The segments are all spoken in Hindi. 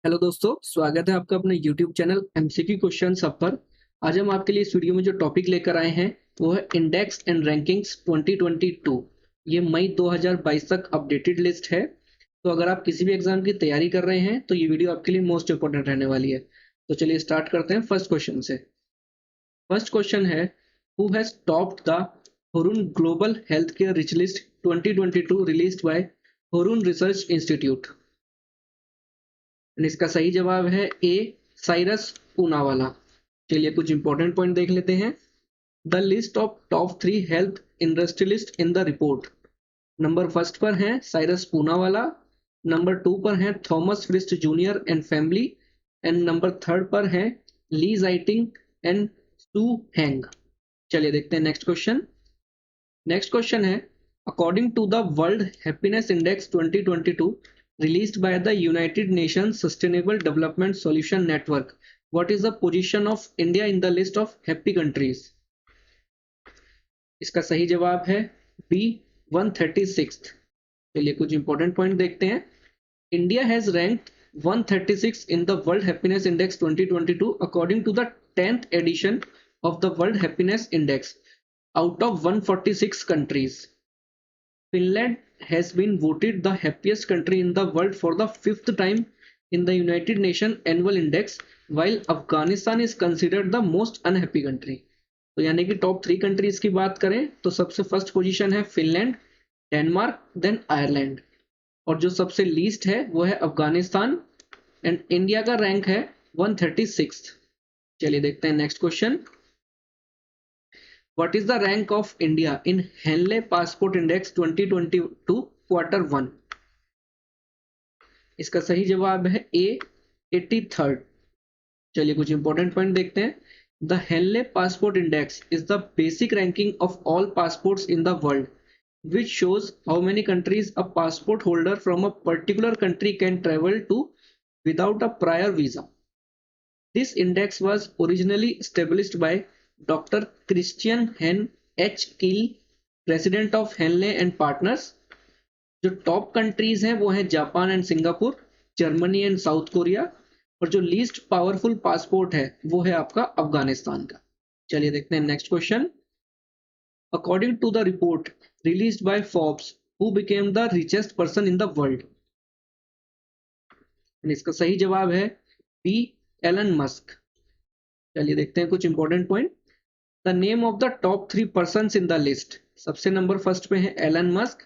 हेलो दोस्तों, स्वागत है आपका अपने YouTube चैनल एमसीक्यू क्वेश्चन सब पर। आज हम आपके लिए इस वीडियो में जो टॉपिक लेकर आए हैं वो है इंडेक्स एंड रैंकिंग्स 2022। ये मई 2022 तक अपडेटेड लिस्ट है। तो अगर आप किसी भी एग्जाम की तैयारी कर रहे हैं तो ये वीडियो आपके लिए मोस्ट इंपॉर्टेंट रहने वाली है। तो चलिए स्टार्ट करते हैं फर्स्ट क्वेश्चन से। फर्स्ट क्वेश्चन है, who has topped the Hurun global health care rich list 2022 released by Hurun research institute. इसका सही जवाब है ए, साइरस पूनावाला। चलिए कुछ इंपॉर्टेंट पॉइंट देख लेते हैं। The list of top 3 health industrialist in the report. Number first पर है साइरस पूनावाला, नंबर 2 पर है Thomas Frist junior and family, and number third पर है ली जाइटिंग एंड सू हैंग। चलिए देखते हैं नेक्स्ट क्वेश्चन। नेक्स्ट क्वेश्चन है, according to the World Happiness Index 2022 released by the United Nations Sustainable Development Solution Network, what is the position of India in the list of happy countries? इसका सही जवाब है बी, 136। चलिए कुछ इंपॉर्टेंट पॉइंट देखते हैं। India has ranked 136 in the World Happiness Index 2022 according to the 10th edition of the World Happiness Index out of 146 countries. Finland has been voted the happiest country in the world for the 5th time in the United Nations Annual Index, while Afghanistan is considered the most unhappy country. तो यानी कि टॉप 3 कंट्रीज की बात करें तो सबसे फर्स्ट पोजीशन है फिनलैंड, डेनमार्क, देन आयरलैंड, और जो सबसे लीस्ट है वो है अफगानिस्तान, एंड इंडिया का रैंक है 136। चलिए देखते हैं next question. What is the rank of India in Henley Passport Index 2022 Quarter 1? इसका सही जवाब है ए, 83rd। चलिए कुछ इंपॉर्टेंट पॉइंट देखते हैं। The Henley passport Index is the basic ranking of all passports in the world which shows how many countries a passport holder from a particular country can travel to without a prior visa. This index was originally established by Dr. Christian Hen H. Kiel, president of Henley and Partners। जो टॉप कंट्रीज हैं वो है Japan and Singapore, Germany and South Korea, और जो लीस्ट पावरफुल पासपोर्ट है वो है आपका अफगानिस्तान का। चलिए देखते हैं next question. According to the report released by Forbes, who became the richest person in the world? इसका सही जवाब है बी, एलन मस्क। चलिए देखते हैं कुछ important point. The name of the top 3 persons in the list. सबसे नंबर फर्स्ट पे है एलन मस्क,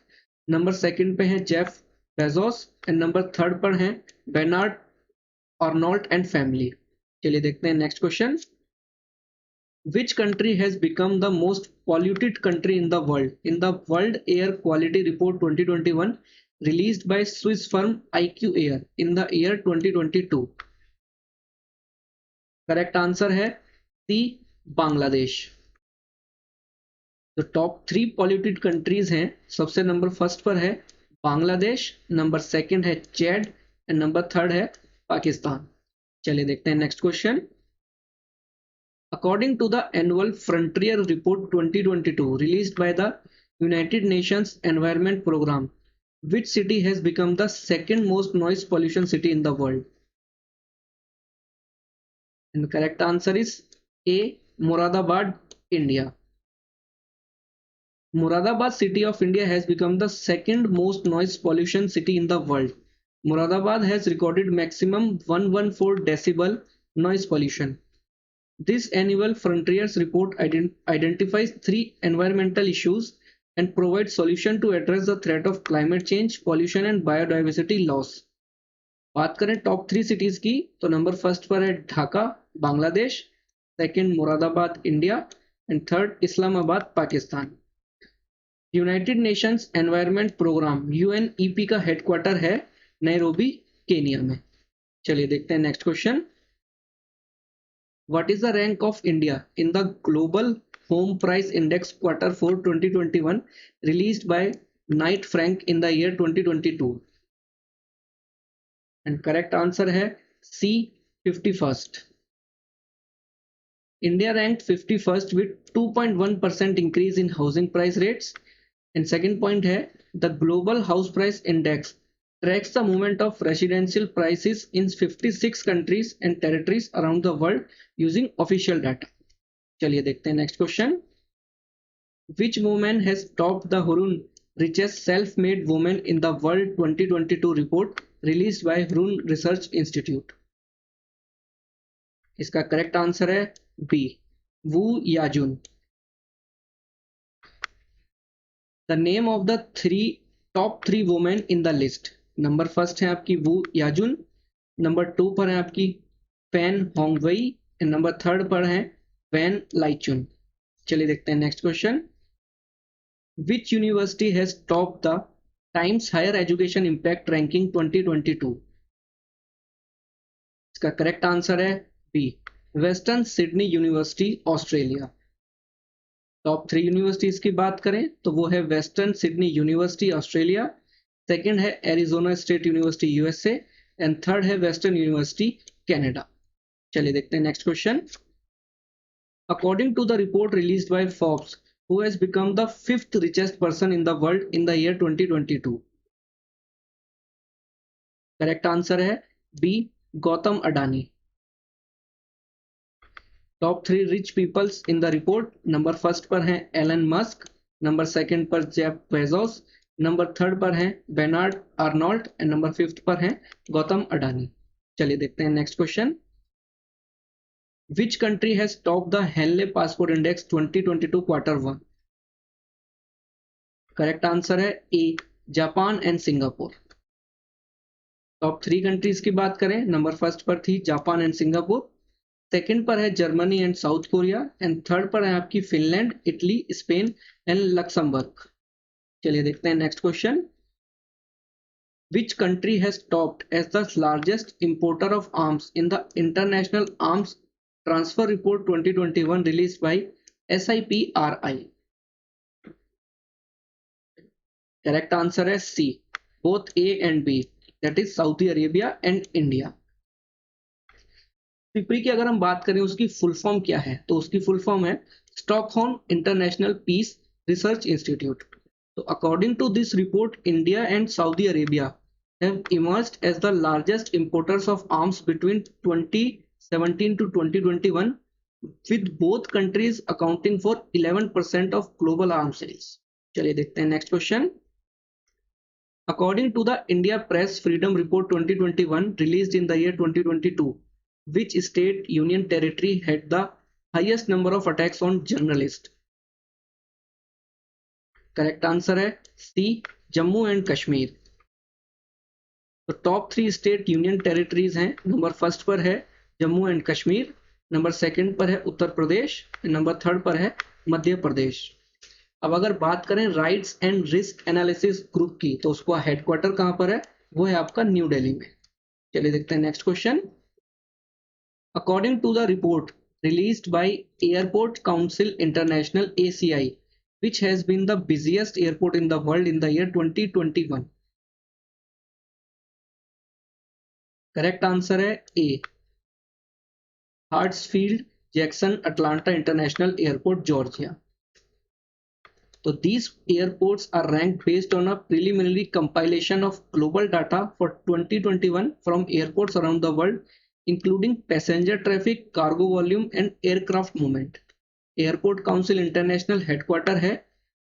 नंबर सेकंड पे है Jeff Bezos, and number third पर है बेनार्ड अर्नोल्ट एंड फैमिली। चलिए देखते हैं next question. Which country has become the most polluted country in the world in the World Air Quality Report 2021 released by Swiss firm IQ Air in the year 2022? Correct answer है सी, बांग्लादेश। तो टॉप 3 पॉल्यूटेड कंट्रीज हैं, सबसे नंबर फर्स्ट पर है बांग्लादेश, नंबर सेकंड है चैड, एंड नंबर थर्ड है पाकिस्तान। चलिए देखते हैं next question. According to the annual Frontier Report 2022 released by the United Nations Environment Programme, which city has become the second most noise pollution city in the world? And the correct answer is A, Moradabad, India. Moradabad city of India has become the second most noise pollution city in the world. Moradabad has recorded maximum 114 decibel noise pollution. This annual Frontiers report identifies 3 environmental issues and provides solutions to address the threat of climate change, pollution and biodiversity loss. बात करें टॉप 3 सिटीज की तो नंबर फर्स्ट पर है Dhaka, Bangladesh, second Moradabad, India, and third Islamabad, Pakistan. United Nations Environment Programme UNEP का हेडक्वार्टर है नैरोबी, केनिया में। चलिए देखते हैं next question. What is the rank of India in the Global Home Price Index Quarter 4 2021 released by Knight Frank in the year 2022? And correct answer है C, 51st। India ranked 51st with 2.1% increase in housing price rates, and second point है the Global House Price Index tracks the movement of residential prices in 56 countries and territories around the world using official data. चलिए देखते हैं next question. Which woman has topped the Hurun richest self-made woman in the world 2022 report released by Hurun Research Institute? इसका करेक्ट आंसर है B, Wu Yajun. The name of the top three women in the list. Number first है आपकी वू याजुन, नंबर 2 पर है आपकी फैन होंगवेई एंड नंबर 3 पर है वैन लाइचुन. चलिए देखते हैं next question. Which university has top the Times Higher Education impact ranking 2022? इसका करेक्ट आंसर है B, Western Sydney University Australia. Top 3 universities की बात करें तो वो है Western Sydney University Australia, second है Arizona State University USA and third है वेस्टर्न यूनिवर्सिटी कनाडा. चलिए देखते हैं next question. According to the report released by Forbes, who has become the 5th richest person in the world in the year 2022? Correct answer है B, Gautam Adani. Top 3 rich peoples in the report, number first पर हैं एलन मस्क, नंबर सेकंड पर जेफ बेजोस, नंबर 3 पर हैं बेनार्ड आर्नोल्ट एंड नंबर 5 पर हैं गौतम अडानी. चलिए देखते हैं next question. Which country has top the Henley passport index 2022 Q1? Correct answer है A, Japan and Singapore. Top 3 countries की बात करें, नंबर फर्स्ट पर थी जापान एंड सिंगापुर, सेकंड पर है Germany and South Korea and third पर है आपकी Finland, Italy, Spain and Luxembourg. चलिए देखते हैं next question. Which country has topped as the largest importer of arms in the international arms transfer report 2021 released by SIPRI? Correct answer है C, both A and B, that is Saudi Arabia and India. SIPRI की अगर हम बात करें उसकी फुल फॉर्म क्या है, तो उसकी फुल फॉर्म है Stockholm International Peace Research Institute. तो according to this report, India and Saudi Arabia have emerged as the largest importers of arms between 2017 to 2021, with both countries accounting for 11% of global arms sales. चलिए देखते हैं next question. According to the India Press Freedom Report 2021 released in the year 2022, which state union territory had the highest number of attacks on journalists? Correct answer है सी, जम्मू एंड कश्मीर. तो टॉप 3 स्टेट यूनियन टेरिटरीज हैं, नंबर फर्स्ट पर है Jammu and Kashmir, number second पर है उत्तर प्रदेश, नंबर 3 पर है मध्य प्रदेश. अब अगर बात करें rights and risk analysis group की, तो उसका हेडक्वार्टर कहां पर है, वो है आपका न्यू दिल्ली में. चलिए देखते हैं next question. According to the report released by Airport council International ACI, which has been the busiest airport in the world in the year 2021? Correct answer है A, Hartsfield Jackson Atlanta International Airport Georgia. तो these airports are ranked based on a preliminary compilation of global data for 2021 from airports around the world, including passenger traffic, cargo volume and aircraft movement. Airport council international headquarter है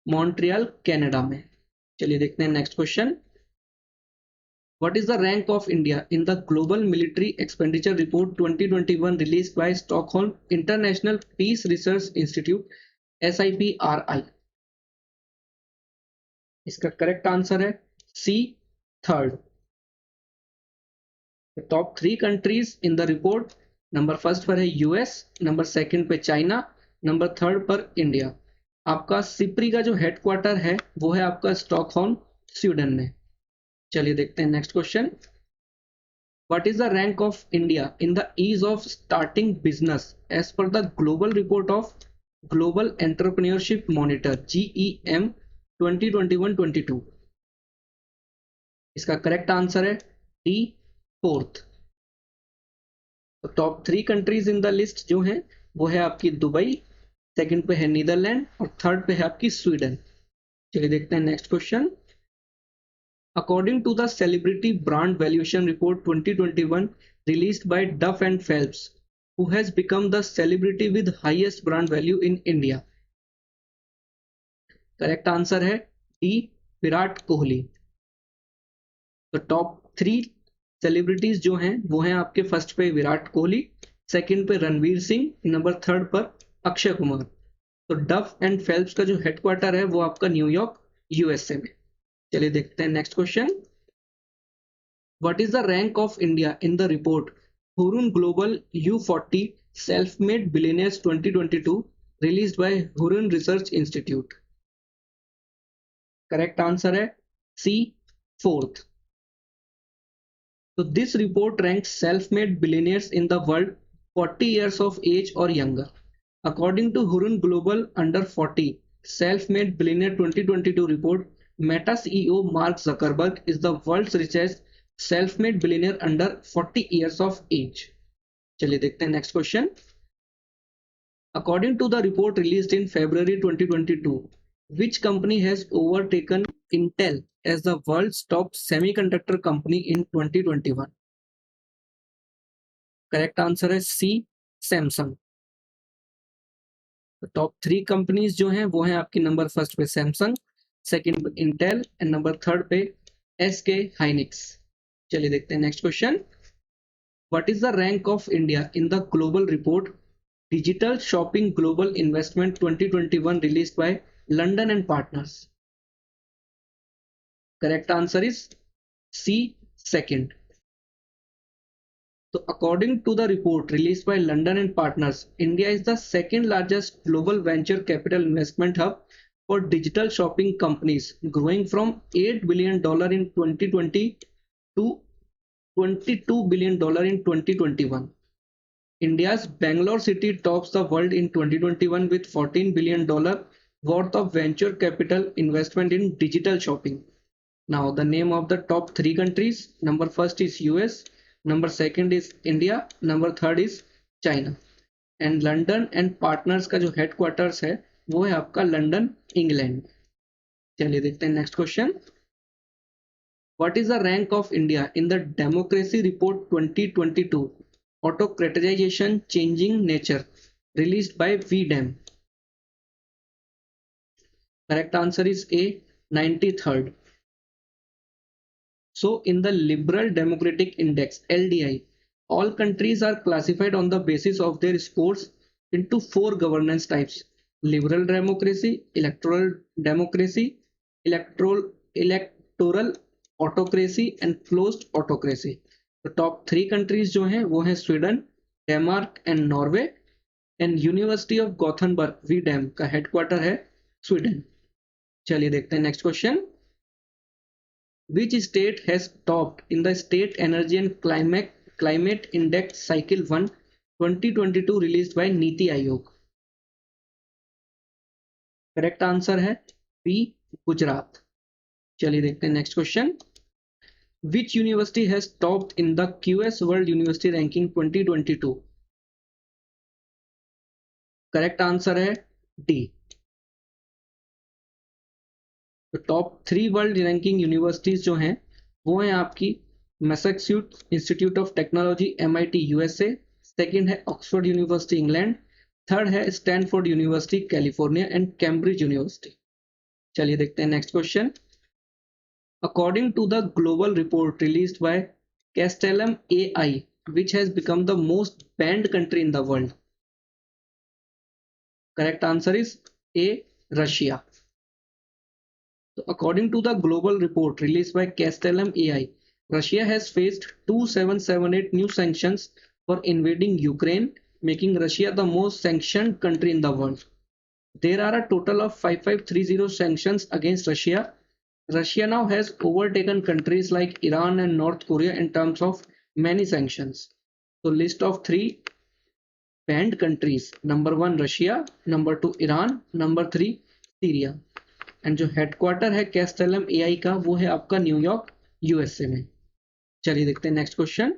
मॉन्ट्रियल, कनाडा में. चलिए देखते हैं next question. What is the rank of India in the global military expenditure report 2021 released by Stockholm International Peace Research Institute SIPRI? इसका करेक्ट आंसर है C, third. Top 3 countries in the report, number first पर है यूएस, नंबर सेकंड पे चाइना, नंबर 3 पर इंडिया. आपका सिप्री का जो हेडक्वार्टर है वो है आपका स्टॉकहोम, स्वीडन में. चलिए देखते हैं next question. What is the rank of India in the ease of starting business as per the global report of Global Entrepreneurship Monitor GEM 2021-22? इसका करेक्ट आंसर है डी, फोर्थ. तो top 3 countries in the list जो है वो है आपकी दुबई, सेकंड पे है नीदरलैंड और थर्ड पे है आपकी स्वीडन. चलिए देखते हैं next question. According to the Celebrity Brand Valuation Report 2021 released by Duff and Phelps, who has become the celebrity with highest brand value in India? Correct answer है डी, विराट कोहली। तो टॉप 3 सेलिब्रिटीज जो हैं वो हैं आपके फर्स्ट पे विराट कोहली, सेकंड पे रणवीर सिंह, नंबर थर्ड पर अक्षय कुमार। तो डफ एंड फेल्प्स का जो हेडक्वार्टर है वो आपका न्यूयॉर्क यूएसए में। चलिए देखते हैं next question. What is the rank of India in the report Hurun global U40 self made billionaires 2022 released by Hurun research institute? Correct answer है सी, fourth. So this report ranks self-made billionaires in the world 40 years of age or younger. According to Hurun Global Under 40 Self-Made Billionaire 2022 report, Meta CEO Mark Zuckerberg is the world's richest self-made billionaire under 40 years of age. चलिए देखते हैं next question. According to the report released in February 2022, which company has overtaken Intel as the world's top semiconductor company in 2021? Correct answer है सी, सैमसंग। टॉप 3 कंपनीज जो हैं वो हैं आपकी नंबर फर्स्ट पे सैमसंग, सेकंड पे इंटेल एंड नंबर थर्ड पे एसके हाइनिक्स। चलिए देखते हैं next question. What is the rank of India in the global report digital shopping global investment 2021 released by London and partners? Correct answer is C, second. So according to the report released by London and Partners, India is the second largest global venture capital investment hub for digital shopping companies, growing from $8 billion in 2020 to $22 billion in 2021. India's Bangalore city tops the world in 2021 with $14 billion worth of venture capital investment in digital shopping. Now the name of the top 3 countries, number first is US, number second is India, number third is China. And London and partners का जो हेडक्वार्टर्स है वो है आपका लंदन, इंग्लैंड। चलिए देखते हैं next question. What is the rank of India in the democracy report 2022 autocratization changing nature released by V-Dem? Correct answer is A, 93rd. So in the Liberal Democratic Index LDI, all countries are classified on the basis of their scores into 4 governance types: liberal democracy, electoral democracy, electoral autocracy and closed autocracy. The top 3 countries जो हैं वो हैं Sweden, Denmark and Norway. And University of Gothenburg V-Dem का हेडक्वार्टर है स्वीडन। चलिए देखते हैं next question. Which state has topped in the State Energy and Climate Index Cycle 1 2022 released by NITI Aayog? Correct answer है बी, गुजरात। चलिए देखते हैं next question. Which university has topped in the QS World University Ranking 2022? Correct answer है डी। तो टॉप 3 वर्ल्ड रैंकिंग यूनिवर्सिटीज जो हैं वो हैं आपकी Massachusetts Institute of Technology MIT USA, second है ऑक्सफोर्ड यूनिवर्सिटी इंग्लैंड, थर्ड है Stanford University California and Cambridge University. चलिए देखते हैं next question. According to the global report released by Castellum AI, which has become the most banned country in the world? Correct answer is A, Russia. So according to the global report released by Castellum AI, Russia has faced 2778 new sanctions for invading Ukraine, making Russia the most sanctioned country in the world. There are a total of 5530 sanctions against Russia. Russia now has overtaken countries like Iran and North Korea in terms of many sanctions. So list of 3 banned countries: number 1 Russia, number 2 Iran, number 3 Syria. And जो हेडक्वार्टर है कैस्टेलम AI का वो है आपका न्यूयॉर्क USA में। चलिए देखते हैं next question.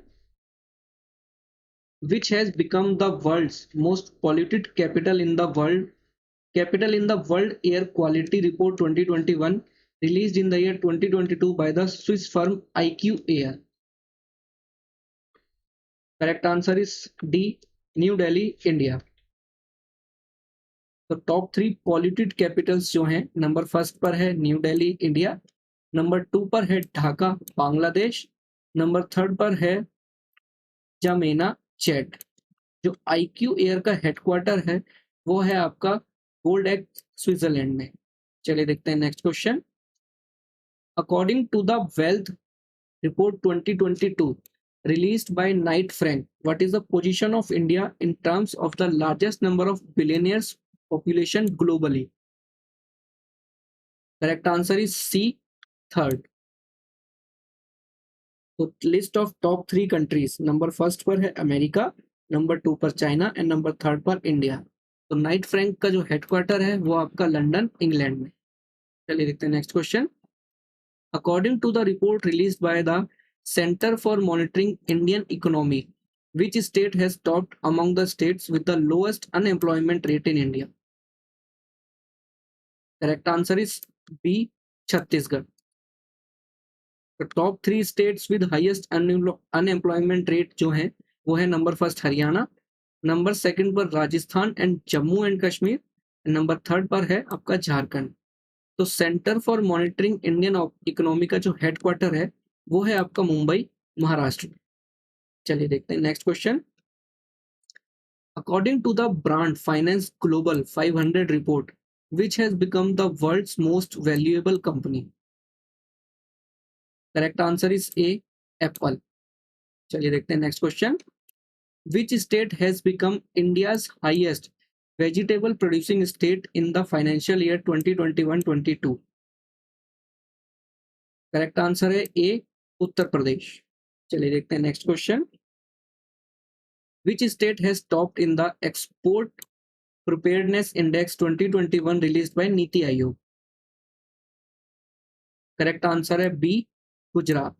Which has become the world's most polluted capital in the World Air Quality Report 2021 released in the year 2022 by the Swiss firm IQ Air? Correct answer is D, New Delhi, India. तो टॉप 3 पॉल्यूटेड कैपिटल्स जो हैं, नंबर फर्स्ट पर है न्यू दिल्ली इंडिया, नंबर 2 पर है ढाका बांग्लादेश, नंबर 3 पर है जामेना चैड। जो IQ एयर का हेडक्वार्टर है वो है आपका गोल्ड एक्ट स्विट्जरलैंड में। चलिए देखते हैं next question. According to the wealth report 2022 released by Knight Frank, what is the position of India in terms of the largest number of billionaires population globally? Correct answer is C, third. तो list of top 3 countries, number first पर है अमेरिका, नंबर 2 पर चाइना एंड नंबर 3 पर इंडिया। तो नाइट फ्रैंक का जो हेडक्वार्टर है वो आपका लंदन इंग्लैंड में। चलिए देखते हैं next question. According to the report released by the Centre for Monitoring Indian Economy, which state has topped among the states with the lowest unemployment rate in India? Correct answer is B, Chhattisgarh. The top 3 states with highest unemployment rate जो है वो है number first Haryana, number second पर Rajasthan and Jammu and Kashmir, number 3 पर है आपका झारखंड। तो Centre for Monitoring Indian Economy का जो हेडक्वार्टर है वो है आपका मुंबई, महाराष्ट्र। चलिए देखते हैं next question. According to the Brand Finance Global 500 report, which has become the world's most valuable company? Correct answer is A, Apple. चलिए देखते हैं next question. Which state has become India's highest vegetable producing state in the financial year 2021-22? Correct answer है ए, उत्तर प्रदेश। चलिए देखते हैं next question. Which state has topped in the export preparedness index 2021 released by NITI Aayog? Correct answer है बी, गुजरात।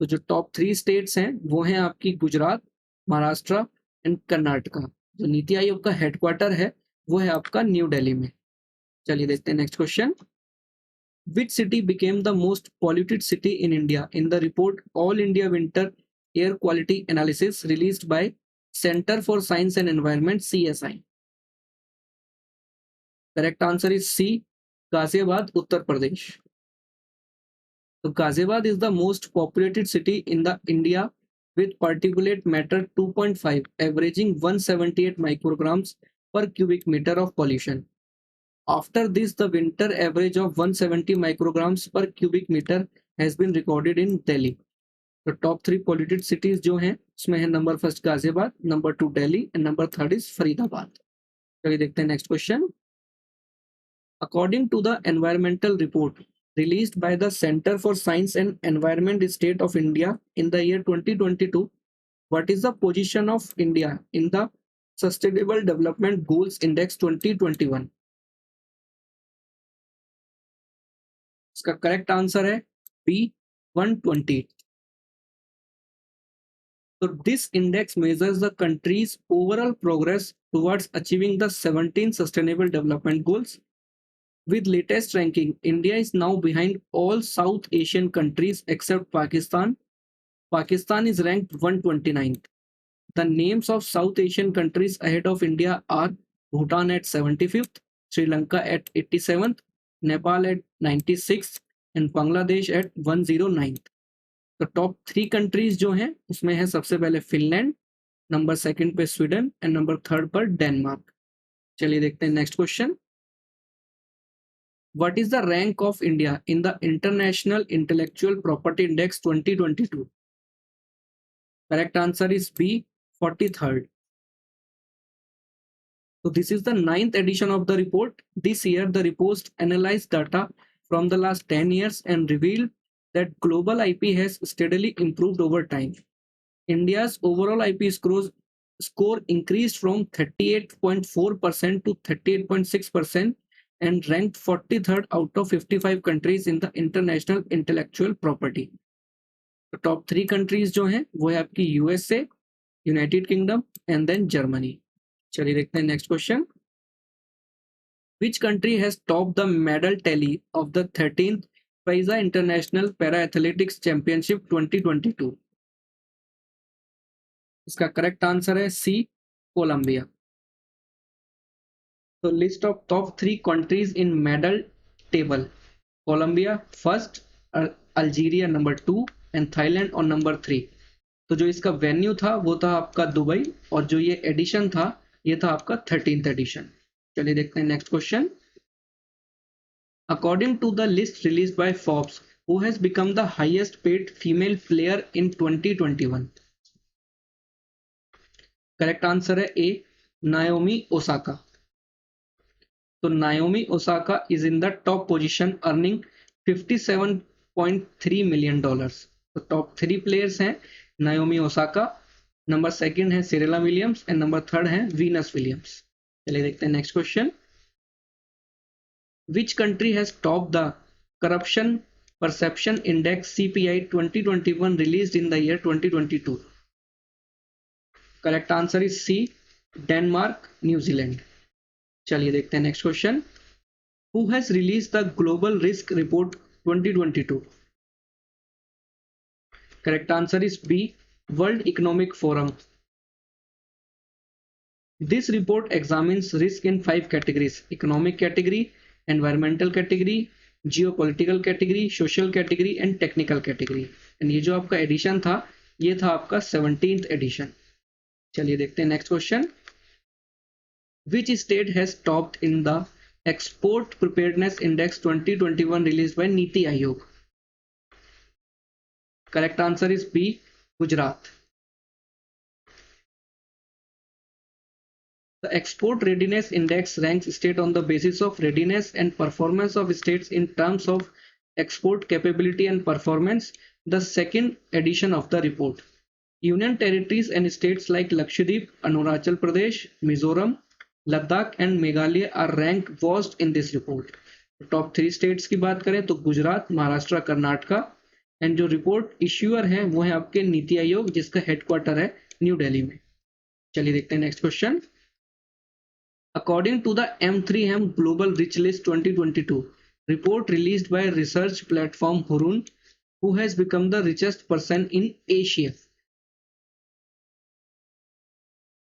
तो जो टॉप 3 स्टेट्स हैं वो हैं आपकी गुजरात, महाराष्ट्र एंड कर्नाटका। जो नीति आयोग का हेडक्वार्टर है वो है आपका न्यू दिल्ली में। चलिए देखते हैं next question. Which city became the most polluted city in India in the report All India Winter Air Quality Analysis released by Center for Science and Environment CSI? Correct answer is C, Ghaziabad, Uttar Pradesh. So Ghaziabad is the most populated city in the India with particulate matter 2.5 averaging 178 micrograms per cubic meter of pollution. After this, the winter average of 170 micrograms per cubic meter has been recorded in Delhi. The top 3 polluted cities जो हैं उसमें है number first Ghaziabad, number 2 Delhi and number 3 is Faridabad. चलिए देखते हैं next question. According to the environmental report released by the Center for Science and Environment State of India in the year 2022, what is the position of India in the Sustainable Development Goals Index 2021? इसका करेक्ट आंसर है B, 120। So this index measures the country's overall progress towards achieving the 17 Sustainable Development Goals. With latest ranking, India is now behind all South Asian countries except Pakistan. Pakistan is ranked 129th. The names of South Asian countries ahead of India are Bhutan at 75th, Sri Lanka at 87th, Nepal at 96th and Bangladesh at 109th. तो टॉप 3 कंट्रीज जो हैं उसमें है सबसे पहले फिनलैंड, नंबर सेकंड पे स्वीडन एंड नंबर 3 पर डेनमार्क। चलिए देखते हैं next question. What is the rank of India in the International Intellectual Property Index 2022? Correct answer is B, 43rd. So this is the 9th edition of the report. This year the report analyzed data from the last 10 years and revealed that global IP has steadily improved over time. India's overall IP score increased from 38.4% to 38.6% and ranked 43rd out of 55 countries in the international intellectual property. तो टॉप 3 कंट्रीज जो हैं वो है आपकी USA, United Kingdom and then Germany. चलिए देखते हैं next question. Which country has topped the medal tally of the 13th FISA International Para Athletics Championship 2022? इसका करेक्ट आंसर है सी, कोलंबिया। तो list of top 3 countries in medal table: Colombia first, Algeria number 2 and Thailand on number 3। तो जो इसका वेन्यू था वो था आपका दुबई, और जो ये एडिशन था ये था आपका 13th एडिशन। चलिए देखते हैं next question. According to the list release by Forbes, who has become the highest paid female player in 2021? Correct answer है ए, नाओमी ओसाका। तो Naomi Osaka is in the top position earning $57.3 million. तो टॉप 3 प्लेयर्स हैं नाओमी ओसाका, नंबर 2 है सेरेना विलियम्स एंड नंबर 3 है वीनस विलियम्स। चलिए देखते हैं next question. Which country has top the Corruption Perception Index CPI 2021 released in the year 2022? Correct answer is C, Denmark, न्यूजीलैंड। चलिए देखते हैं next question. Who has release the Global Risk Report 2022? Correct answer is B, World Economic Forum. This report examines risk in 5 categories: economic category, environmental category, geopolitical category, social category and technical category। And ये जो आपका एडिशन था ये था आपका 17th एडिशन। चलिए देखते हैं next question. Which state has topped in the Export Preparedness Index 2021 released by NITI Aayog? Correct answer is B, Gujarat. The Export Readiness Index ranks states on the basis of readiness and performance of states in terms of export capability and performance, the second edition of the report. Union territories and states like Lakshadweep, Arunachal Pradesh, Mizoram, Ladakh and Meghalaya are ranked worst in this report. Top 3 states की बात करें तो गुजरात, महाराष्ट्र, कर्नाटका, एंड जो रिपोर्ट इश्यूअर है वो है आपके नीति आयोग, जिसका हेडक्वार्टर है न्यू दिल्ली में। चलिए देखते हैं next question. According to the M3M Global Rich List 2022 report released by research platform Hurun, who has become the richest person in Asia?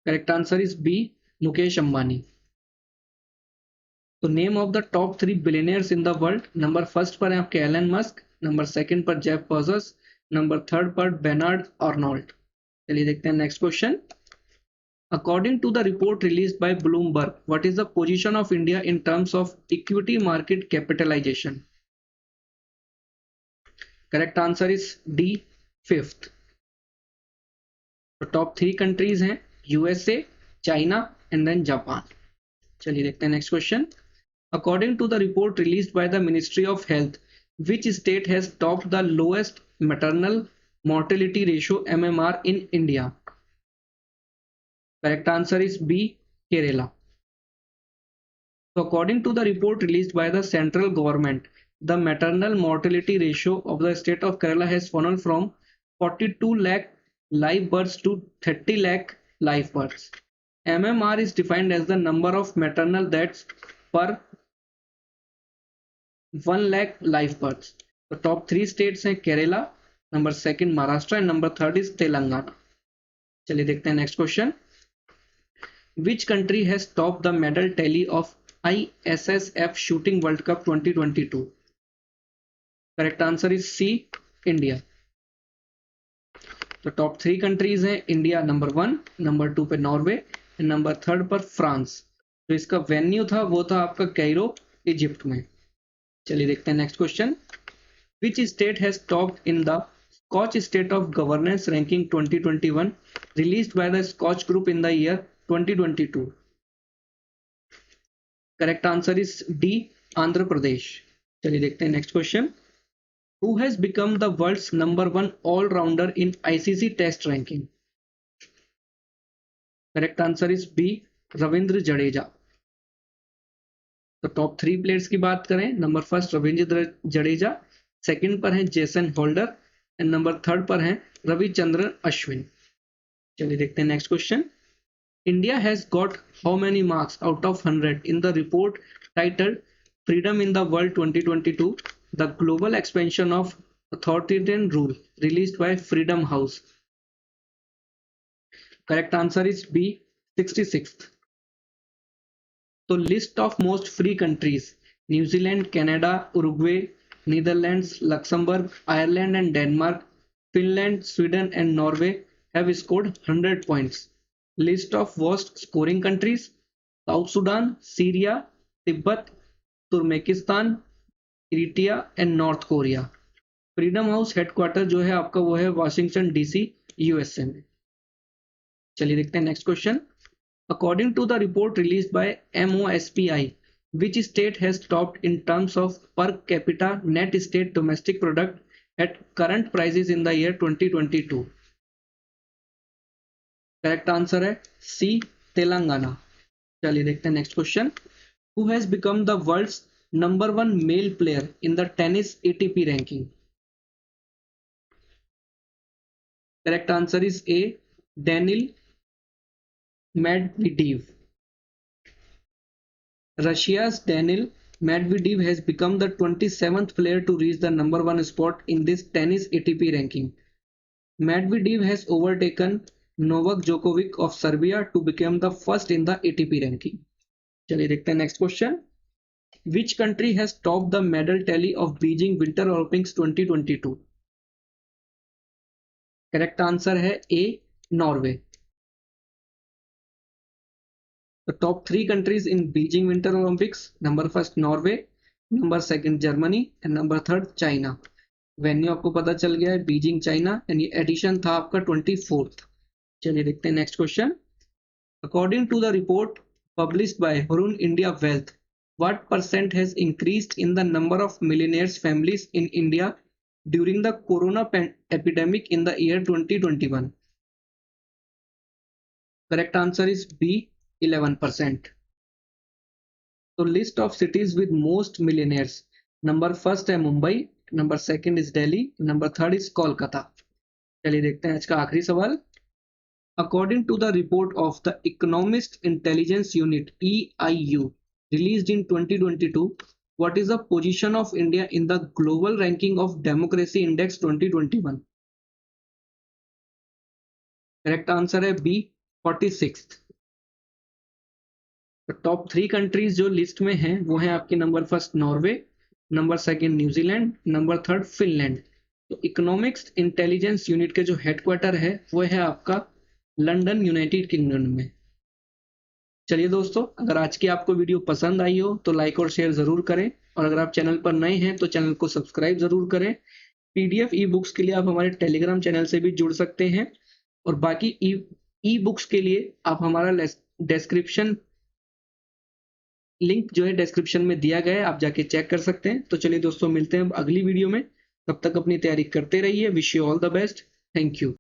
Correct answer is B, Mukesh Ambani. तो name of the top 3 billionaires in the world: number 1 पर है आपके एलन मस्क, नंबर 2 पर जेफ बेजोस, नंबर 3 पर बेर्नार्ड अर्नोल्ट। चलिए देखते हैं next question. According to the report released by Bloomberg, what is the position of India in terms of equity market capitalization? Correct answer is D, 5th. तो टॉप 3 कंट्रीज हैं USA, China and then Japan. चलिए देखते हैं next question. According to the report released by the Ministry of Health, which state has topped the lowest maternal mortality ratio MMR in India? Correct answer is B, Kerala. So according to the report released by the central government, the maternal mortality ratio of the state of Kerala has fallen from 42 lakh live births to 30 lakh live births. MMR is defined as the number of maternal deaths per 1 lakh live births. The top 3 states हैं Kerala, number 2 Maharashtra and number 3 is Telangana. चलिए देखते हैं next question. Which country has topped the medal tally of ISSF Shooting World Cup 2022? Correct answer is C, India. तो टॉप 3 कंट्रीज हैं इंडिया नंबर 1, नंबर 2 पे नॉर्वे एंड नंबर 3 पर फ्रांस। तो इसका वेन्यू था वो था आपका कैरो, इजिप्ट में। चलिए देखते हैं next question. Which state has topped in the Scotch State of Governance Ranking 2021 released by the Scotch Group in the year 2022? Correct answer is D, Andhra Pradesh. चलिए देखते हैं next question. Who has become the world's number 1 all-rounder in ICC test ranking? Correct answer is B, Ravindra Jadeja. तो टॉप 3 प्लेयर्स की बात करें, नंबर 1 रविंद्र जडेजा, 2 पर है जेसन होल्डर एंड नंबर 3 पर है रविचंद्रन अश्विन। चलिए देखते हैं next question. India has got how many marks out of 100 in the report titled Freedom in the World 2022, The Global Expansion of Authoritarian Rule, released by Freedom House. Correct answer is B, 66th. So list of most free countries: New Zealand, Canada, Uruguay, Netherlands, Luxembourg, Ireland and Denmark, Finland, Sweden and Norway have scored 100 points. List of worst scoring countries: South Sudan, Syria, Tibet, Turkmenistan, Eritrea and north Korea. Freedom house headquarter जो है आपका वो है वाशिंगटन डीसी, यूएसए में। चलिए देखते हैं next question. According to the report released by MOSPI, which state has topped in terms of per capita net state domestic product at current prices in the year 2022? Correct answer है सी, तेलंगाना। चलिए देखते हैं next question. Who has become the world's number one male player in the tennis ATP ranking? Correct answer is A, Daniil Medvedev. Russia's Daniil Medvedev has become the 27th player to reach the number one spot in this tennis ATP ranking. Medvedev has overtaken Novak Djokovic of Serbia to become the first in the ATP ranking. चलिए देखते हैं next question. Which country has topped the medal tally of Beijing Winter Olympics 2022? Correct answer है ए, Norway. The top 3 countries in Beijing Winter Olympics: number 1 Norway, number 2 Germany and number 3 China. Venue आपको पता चल गया है, बीजिंग चाइना, एंड ये एडिशन था आपका 24th। चलिए देखते हैं next question. According to the report published by Hurun India Wealth, what percent has increased in the number of millionaires families in India during the corona epidemic in the year 2021? Correct answer is B, 11%. So list of cities with most millionaires: number 1 है Mumbai, number 2 is Delhi, number 3 is Kolkata. चलिए देखते हैं आज का आखिरी सवाल। According to the report of the Economist Intelligence Unit EIU released in 2022, what is the position of India in the global ranking of Democracy Index 2021? Correct answer है B, 46th। तो टॉप 3 कंट्रीज जो लिस्ट में हैं वो है आपके number 1 Norway, number 2 New Zealand, number 3 Finland. तो इकोनॉमिक्स इंटेलिजेंस यूनिट के जो हेडक्वार्टर है वो है आपका लंदन, यूनाइटेड किंगडम में। चलिए दोस्तों, अगर आज की आपको वीडियो पसंद आई हो तो लाइक और शेयर जरूर करें, और अगर आप चैनल पर नए हैं तो चैनल को सब्सक्राइब जरूर करें। PDF ई बुक्स के लिए आप हमारे टेलीग्राम चैनल से भी जुड़ सकते हैं, और बाकी ई बुक्स के लिए आप हमारा डिस्क्रिप्शन लिंक जो है डिस्क्रिप्शन में दिया गया है, आप जाके चेक कर सकते हैं। तो चलिए दोस्तों, मिलते हैं अगली वीडियो में। तब तक अपनी तैयारी करते रहिए। Wish you all the best. Thank you.